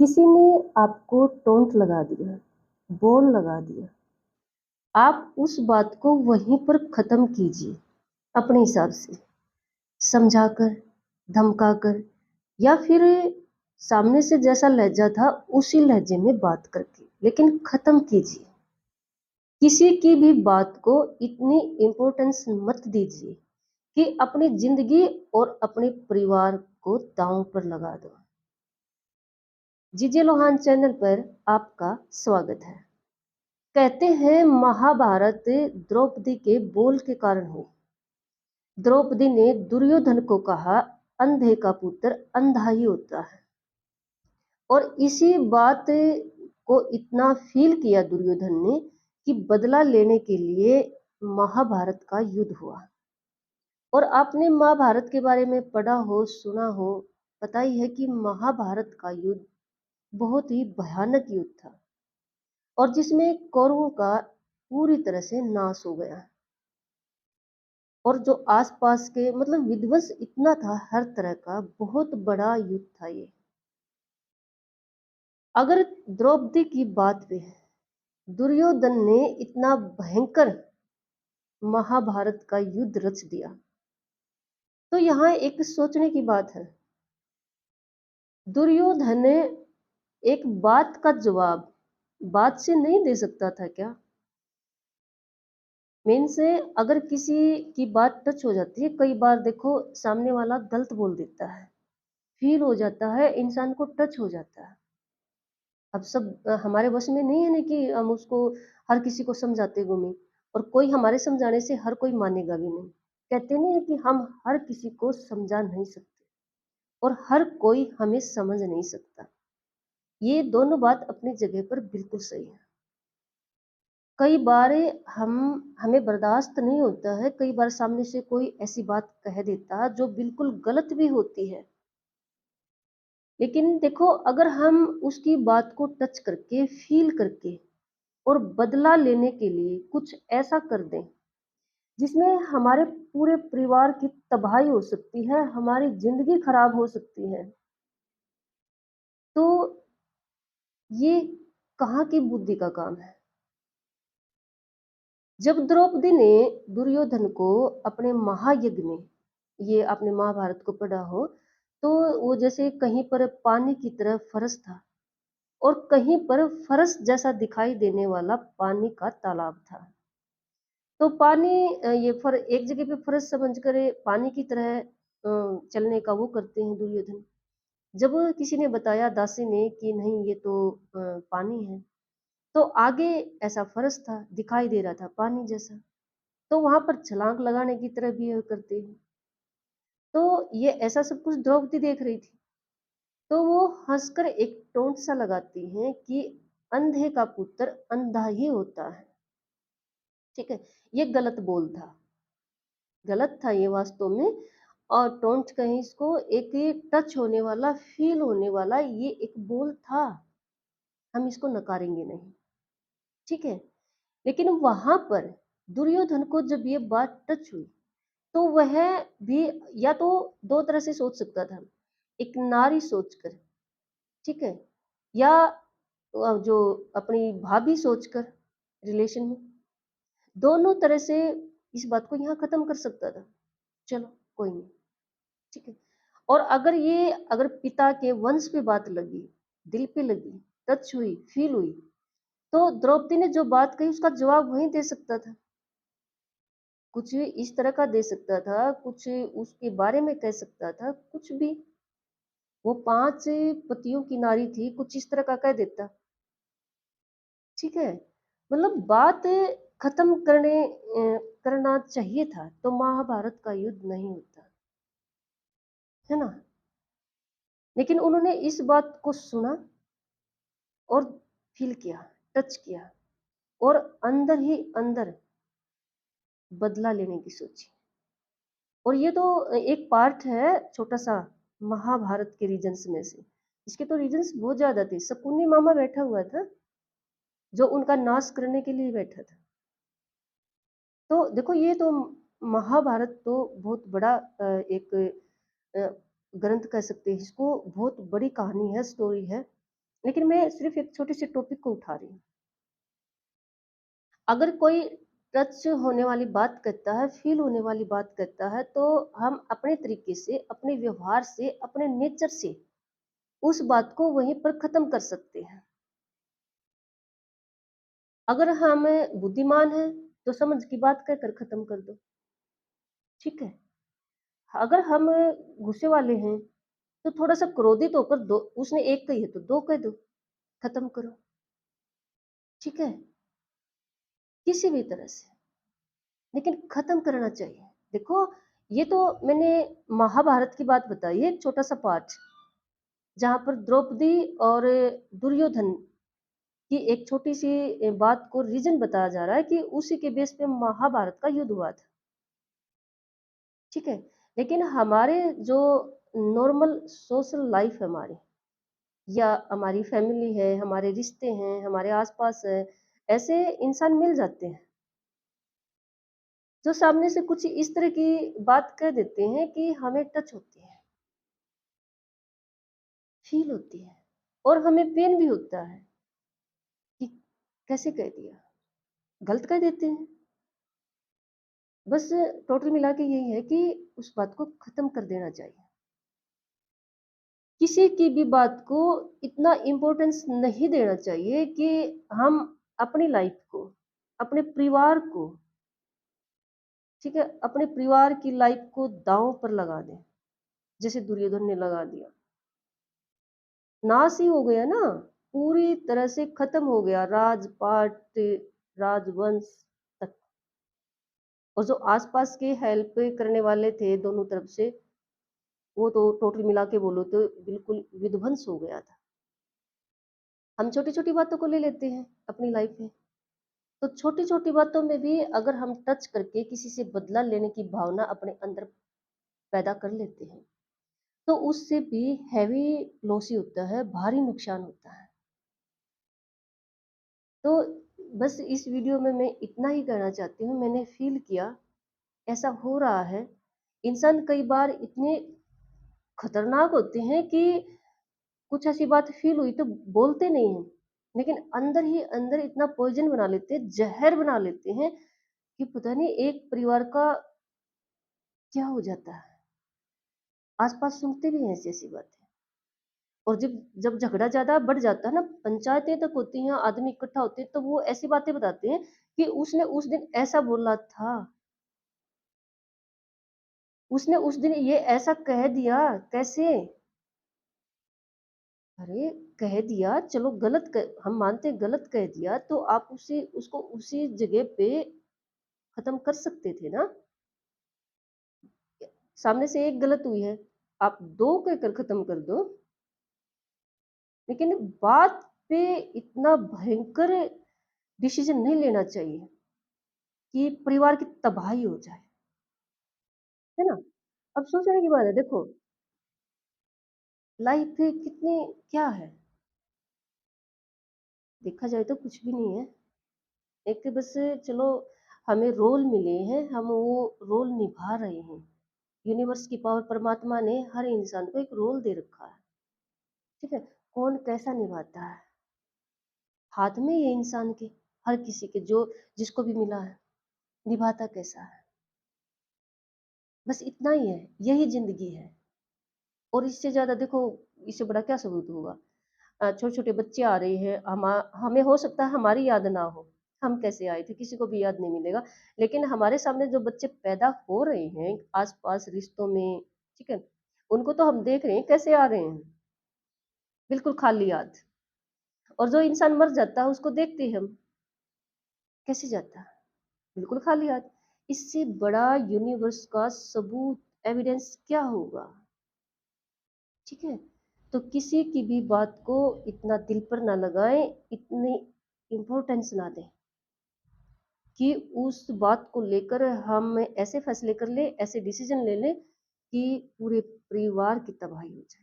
किसी ने आपको टोंट लगा दिया, बोल लगा दिया, आप उस बात को वहीं पर ख़त्म कीजिए अपने हिसाब से, समझाकर, धमकाकर या फिर सामने से जैसा लहज़ा था उसी लहज़े में बात करके, लेकिन ख़त्म कीजिए। किसी की भी बात को इतनी इम्पोर्टेंस मत दीजिए कि अपनी ज़िंदगी और अपने परिवार को दाँव पर लगा दो। जीजे लोहान चैनल पर आपका स्वागत है। कहते हैं महाभारत द्रौपदी के बोल के कारण हुई। द्रौपदी ने दुर्योधन को कहा, अंधे का पुत्र अंधा ही होता है। और इसी बात को इतना फील किया दुर्योधन ने कि बदला लेने के लिए महाभारत का युद्ध हुआ। और आपने महाभारत के बारे में पढ़ा हो, सुना हो, पता ही है कि महाभारत का युद्ध बहुत ही भयानक युद्ध था और जिसमें कौरवों का पूरी तरह से नाश हो गया। और जो आसपास के मतलब विध्वंस इतना था, हर तरह का बहुत बड़ा युद्ध था ये। अगर द्रौपदी की बात पे दुर्योधन ने इतना भयंकर महाभारत का युद्ध रच दिया, तो यहाँ एक सोचने की बात है। दुर्योधन ने एक बात का जवाब बात से नहीं दे सकता था क्या? मेन से अगर किसी की बात टच हो जाती है, कई बार देखो सामने वाला गलत बोल देता है, फील हो जाता है, इंसान को टच हो जाता है। अब सब हमारे बस में नहीं है ना कि हम उसको हर किसी को समझाते घूमें, और कोई हमारे समझाने से हर कोई मानेगा भी नहीं। कहते नहीं है कि हम हर किसी को समझा नहीं सकते और हर कोई हमें समझ नहीं सकता। ये दोनों बात अपनी जगह पर बिल्कुल सही है। कई बार हम हमें बर्दाश्त नहीं होता है, कई बार सामने से कोई ऐसी बात कह देता है जो बिल्कुल गलत भी होती है, लेकिन देखो अगर हम उसकी बात को टच करके फील करके और बदला लेने के लिए कुछ ऐसा कर दें जिसमें हमारे पूरे परिवार की तबाही हो सकती है, हमारी जिंदगी खराब हो सकती है, तो ये कहाँ की बुद्धि का काम है। जब द्रौपदी ने दुर्योधन को अपने महायज्ञ में, ये आपने महाभारत को पढ़ा हो, तो वो जैसे कहीं पर पानी की तरह फरस था और कहीं पर फरस जैसा दिखाई देने वाला पानी का तालाब था। तो पानी ये फर एक जगह पे फरस समझ कर पानी की तरह चलने का वो करते हैं दुर्योधन। जब किसी ने बताया दासी ने कि नहीं ये तो पानी है, तो आगे ऐसा फरस था, दिखाई दे रहा था पानी जैसा, तो वहां पर छलांग लगाने की तरह भी करते हैं। तो ये ऐसा सब कुछ द्रौपदी देख रही थी, तो वो हंसकर एक टोंट सा लगाती हैं कि अंधे का पुत्र अंधा ही होता है। ठीक है, ये गलत बोल था, गलत था ये वास्तव में। और टोंट कहीं इसको, एक ये टच होने वाला, फील होने वाला ये एक बोल था, हम इसको नकारेंगे नहीं। ठीक है, लेकिन वहां पर दुर्योधन को जब ये बात टच हुई, तो वह भी या तो दो तरह से सोच सकता था, एक नारी सोचकर, ठीक है, या जो अपनी भाभी सोचकर रिलेशन में, दोनों तरह से इस बात को यहाँ खत्म कर सकता था। चलो कोई नहीं, ठीक है। और अगर पिता के वंश पे बात लगी, दिल पे लगी, टच हुई, फील हुई, तो द्रौपदी ने जो बात कही उसका जवाब वहीं दे सकता था। कुछ इस तरह का दे सकता था, कुछ उसके बारे में कह सकता था, कुछ भी। वो 5 पतियों की नारी थी, कुछ इस तरह का कह देता, ठीक है? मतलब बात खत्म करना चाहिए था, तो महाभारत का युद्ध नहीं होता, है ना? लेकिन उन्होंने इस बात को सुना और फ़ील किया, टच किया और अंदर ही अंदर बदला लेने की सोची। और ये तो एक पार्ट है छोटा-सा महाभारत के रीजन्स में से। इसके तो रीजन्स बहुत ज़्यादा थे। शकुनी मामा बैठा हुआ था, जो उनका नाश करने के लिए बैठा था। तो देखो ये तो महाभारत तो बहुत बड़ा एक अ, ग्रंथ कह सकते हैं इसको, बहुत बड़ी कहानी है, स्टोरी है। लेकिन मैं सिर्फ़ एक छोटे-से टॉपिक को उठा रही हूँ। अगर कोई टच होने वाली बात करता है, फ़ील होने वाली बात करता है, तो हम अपने तरीके से, अपने व्यवहार से, अपने नेचर से उस बात को वहीं पर ख़त्म कर सकते हैं। अगर हम बुद्धिमान हैं, तो समझ की बात कहकर ख़त्म कर दो, ठीक है? अगर हम गुस्से वाले हैं, तो थोड़ा-सा क्रोधित होकर दो उसने 1 कही है तो 2 कह दो, ख़त्म करो, ठीक है? किसी भी तरह से, लेकिन ख़त्म करना चाहिए। देखो, ये तो मैंने महाभारत की बात बताई है, एक छोटा-सा पार्ट, जहाँ पर द्रौपदी और दुर्योधन की एक छोटी-सी बात को रीज़न बताया जा रहा है कि उसी के बेस पे महाभारत का युद्ध हुआ था, ठीक है? लेकिन हमारे जो नॉर्मल सोशल लाइफ़ है हमारी, या हमारी फैमिली है, हमारे रिश्ते हैं, हमारे आस-पास है, ऐसे इंसान मिल जाते हैं, जो सामने से कुछ इस तरह की बात कह देते हैं कि हमें टच होती है, फ़ील होती है और हमें पेन भी होता है कि कैसे कह दिया, गलत कह देते हैं। बस टोटल मिला के यही है कि उस बात को ख़त्म कर देना चाहिए। किसी की भी बात को इतना इम्पोर्टेंस नहीं देना चाहिए कि हम अपनी लाइफ़ को, अपने परिवार को, ठीक है, अपने परिवार की लाइफ़ को दाँव पर लगा दें, जैसे दुर्योधन ने लगा दिया। नाश ही हो गया ना, पूरी तरह से खत्म हो गया राजपाट, राजवंश तक। और जो आस-पास के हेल्प करने वाले थे दोनों तरफ से, वो तो टोटल मिला के बोलो तो बिल्कुल विध्वंस हो गया था। हम छोटी-छोटी बातों को ले लेते हैं अपनी लाइफ़ में। तो छोटी-छोटी बातों में भी अगर हम टच करके किसी से बदला लेने की भावना अपने अंदर पैदा कर लेते हैं, तो उससे भी हेवी लॉस ही होता है, भारी नुकसान होता है। तो बस इस वीडियो में मैं इतना ही कहना चाहती हूँ, मैंने फ़ील किया, ऐसा हो रहा है। इंसान कई बार इतने खतरनाक होते हैं कि कुछ ऐसी बात फ़ील हुई तो बोलते नहीं हैं, लेकिन अंदर ही अंदर इतना पॉइज़न बना लेते हैं, ज़हर बना लेते हैं कि पता नहीं एक परिवार का क्या हो जाता है। आस-पास सुनते भी हैं ऐसी-ऐसी बातें। और जब जब झगड़ा ज़्यादा बढ़ जाता है ना, पंचायतें तक होती हैं, आदमी इकट्ठा होते हैं, तो वो ऐसी बातें बताते हैं कि उसने उस दिन ऐसा बोला था, उसने उस दिन ये ऐसा कह दिया, कैसे? अरे! कह दिया, चलो गलत क हम मानते हैं गलत कह दिया, तो आप उसको उसी जगह पे ख़त्म कर सकते थे ना। सामने से एक गलत हुई है, आप 2 कहकर ख़त्म कर दो, लेकिन बात पे इतना भयंकर डिसीज़न नहीं लेना चाहिए कि परिवार की तबाही हो जाए, है ना? अब सोचने की बात है, देखो, लाइफ़ कितनी क्या है? देखा जाए तो कुछ भी नहीं है। एक बस चलो हमें रोल मिले हैं, हम वो रोल निभा रहे हैं। यूनिवर्स की पावर परमात्मा ने हर इंसान को एक रोल दे रखा है, ठीक है? कौन कैसा निभाता है, हाथ में ये इंसान के, हर किसी के जो जिसको भी मिला है, निभाता कैसा है। बस इतना ही है, यही ज़िंदगी है और इससे ज़्यादा देखो, इससे बड़ा क्या सबूत होगा? छोटे-छोटे बच्चे आ रहे हैं, हमें हो सकता है हमारी याद ना हो, हम कैसे आए थे, किसी को भी याद नहीं मिलेगा। लेकिन हमारे सामने जो बच्चे पैदा हो रहे हैं, आस-पास रिश्तों में, ठीक है? उनको तो हम देख रहे हैं कैसे आ रहे हैं, बिल्कुल खाली याद। और जो इंसान मर जाता है उसको देखते हैं हम, कैसे जाता है? बिल्कुल खाली हाथ। इससे बड़ा यूनिवर्स का सबूत, एविडेंस क्या होगा? ठीक है? तो किसी की भी बात को इतना दिल पर ना लगाएँ, इतनी इम्पोर्टेंस ना दें कि उस बात को लेकर हम ऐसे फैसले कर लें, ऐसे डिसीज़न ले लें कि पूरे परिवार की तबाही हो जाए।